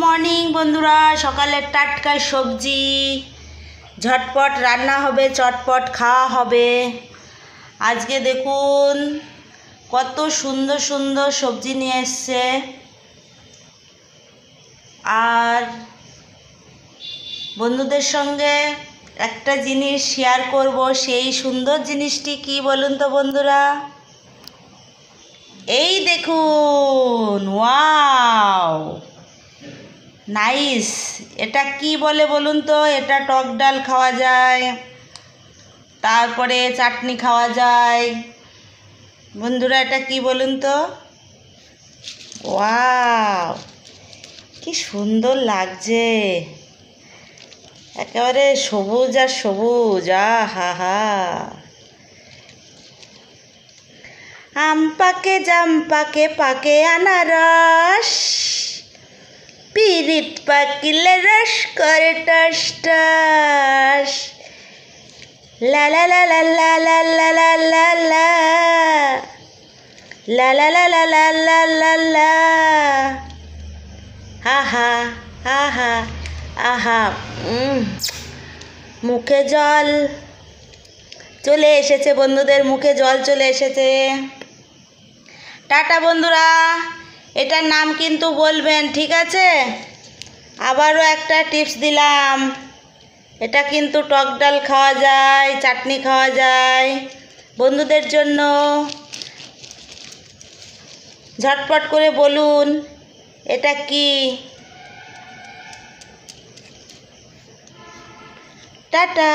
Morning বন্ধুরা, সকালের টাটকা সবজি ঝটপট রান্না হবে, চটপট খাওয়া হবে। আজকে দেখুন কত সুন্দর সুন্দর সবজি নিয়ে এসছে। আর বন্ধুদের সঙ্গে একটা জিনিস শেয়ার করব, সেই সুন্দর জিনিসটি কি বলুন তো বন্ধুরা? এই দেখুন, ওয়াও নাইস। এটা কি বলে বলুন তো? এটা টক ডাল খাওয়া যায়, তারপরে চাটনি খাওয়া যায়। বন্ধুরা এটা কি বলুন তো? ওয়াও, কি সুন্দর লাগছে, একেবারে সবুজ আর সবুজ। হা হা। আম পাকে জাম পাকে পাকে আনারস, পিরিত পাকিলে রস করে টস টস। লা লা লা লা লা লা লা লা লা লা লা লা লা লা লা লা লা লা। হা হা হা হা আহা। মুখে জল চলে এসেছে, বন্ধুদের মুখে জল চলে এসেছে। টাটা বন্ধুরা, এটার নাম কিন্তু বলবেন, ঠিক আছে? আবারও একটা টিপস দিলাম, এটা কিন্তু টক ডাল খাওয়া যায়, চাটনি খাওয়া যায়। বন্ধুদের জন্য ঝটপট করে বলুন এটা কি। টাটা।